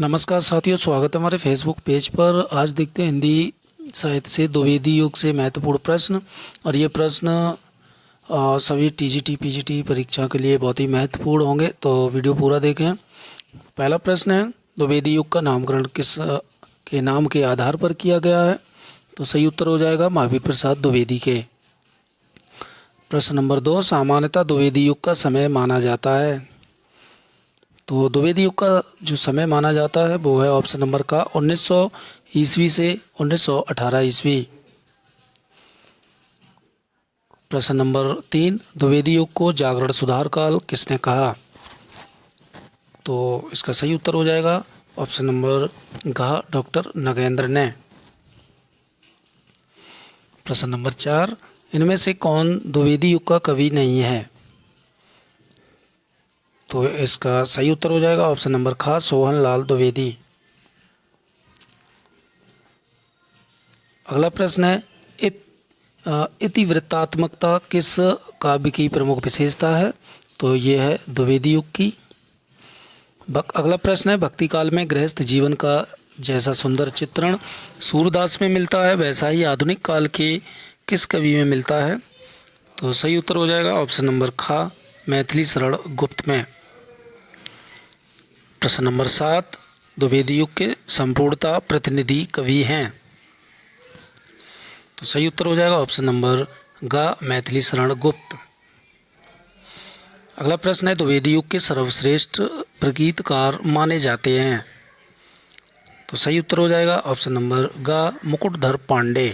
नमस्कार साथियों, स्वागत है हमारे फेसबुक पेज पर। आज देखते हैं हिंदी साहित्य से द्विवेदी युग से महत्वपूर्ण प्रश्न। और ये प्रश्न सभी टीजीटी पीजीटी परीक्षा के लिए बहुत ही महत्वपूर्ण होंगे, तो वीडियो पूरा देखें। पहला प्रश्न है, द्विवेदी युग का नामकरण किस के नाम के आधार पर किया गया है? तो सही उत्तर हो जाएगा महावीर प्रसाद द्विवेदी के। प्रश्न नंबर 2, सामान्यतः द्विवेदी युग का समय माना जाता है। तो द्विवेदी युग का जो समय माना जाता है वो है ऑप्शन नंबर का 1900 ईस्वी से 1918 ईस्वी। प्रश्न नंबर 3, द्विवेदी युग को जागरण सुधार काल किसने कहा? तो इसका सही उत्तर हो जाएगा ऑप्शन नंबर घ, डॉक्टर नगेंद्र ने। प्रश्न नंबर 4, इनमें से कौन द्विवेदी युग का कवि नहीं है? तो इसका सही उत्तर हो जाएगा ऑप्शन नंबर ख, सोहन लाल द्विवेदी। अगला प्रश्न है, इतिवृत्तात्मकता किस काव्य की प्रमुख विशेषता है? तो ये है द्विवेदी युग की। अगला प्रश्न है, भक्ति काल में गृहस्थ जीवन का जैसा सुंदर चित्रण सूरदास में मिलता है वैसा ही आधुनिक काल के किस कवि में मिलता है? तो सही उत्तर हो जाएगा ऑप्शन नंबर ख, मैथिली शरण गुप्त में। प्रश्न नंबर 7, द्विवेदी युग के संपूर्णता प्रतिनिधि कवि हैं? तो सही उत्तर हो जाएगा ऑप्शन नंबर ग, मैथिली शरण गुप्त। अगला प्रश्न है, द्विवेदी युग के सर्वश्रेष्ठ प्रगीतकार माने जाते हैं? तो सही उत्तर हो जाएगा ऑप्शन नंबर ग, मुकुटधर पांडे।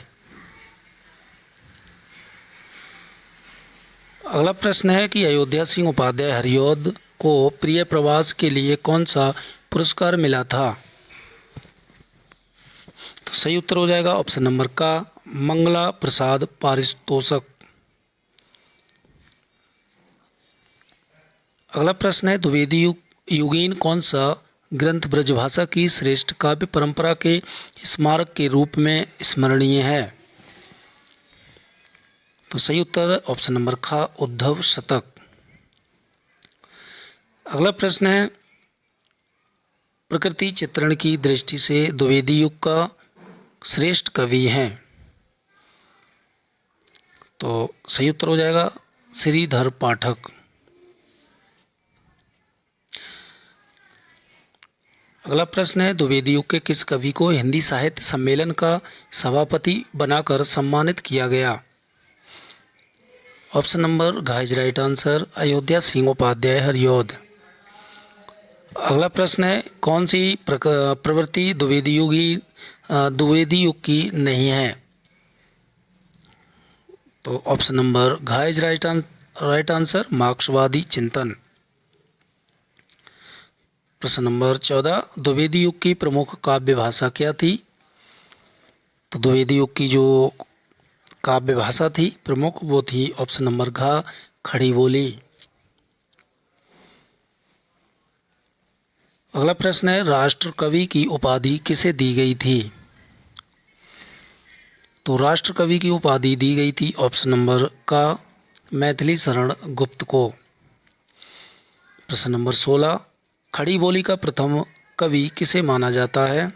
अगला प्रश्न है कि अयोध्या सिंह उपाध्याय हरिऔध को प्रिय प्रवास के लिए कौन सा पुरस्कार मिला था? तो सही उत्तर हो जाएगा ऑप्शन नंबर का, मंगला प्रसाद पारितोषिक। अगला प्रश्न है, द्विवेदी युगीन कौन सा ग्रंथ ब्रजभाषा की श्रेष्ठ काव्य परंपरा के स्मारक के रूप में स्मरणीय है? तो सही उत्तर ऑप्शन नंबर ख, उद्धव शतक। अगला प्रश्न है, प्रकृति चित्रण की दृष्टि से द्विवेदी युग का श्रेष्ठ कवि हैं? तो सही उत्तर हो जाएगा श्रीधर पाठक। अगला प्रश्न है, द्विवेदी युग के किस कवि को हिंदी साहित्य सम्मेलन का सभापति बनाकर सम्मानित किया गया? ऑप्शन नंबर घ is right answer, Ayodhya Singh Upadhyay Hariaudh. अगला प्रश्न है, कौन सी प्रवृत्ति द्विवेदी युग की नहीं है? तो ऑप्शन नंबर घ इज राइट आंसर, मार्क्सवादी चिंतन। प्रश्न नंबर 14, द्विवेदी युग की प्रमुख काव्य भाषा क्या थी? तो द्विवेदी युग की जो काव्य भाषा थी प्रमुख वो थी ऑप्शन नंबर घ, खड़ी बोली। अगला प्रश्न है, राष्ट्र कवि की उपाधि किसे दी गई थी? तो राष्ट्र कवि की उपाधि दी गई थी ऑप्शन नंबर का, मैथिली शरण गुप्त को। प्रश्न नंबर 16, खड़ी बोली का प्रथम कवि किसे माना जाता है?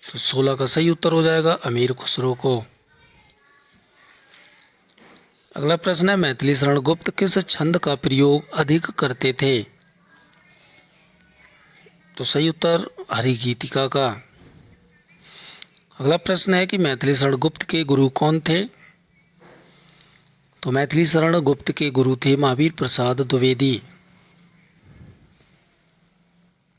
तो 16 का सही उत्तर हो जाएगा अमीर खुसरो को। अगला प्रश्न है, मैथिली शरण गुप्त किस छंद का प्रयोग अधिक करते थे? तो सही उत्तर हरिगीतिका का। अगला प्रश्न है कि मैथिली शरण गुप्त के गुरु कौन थे? तो मैथिली शरण गुप्त के गुरु थे महावीर प्रसाद द्विवेदी।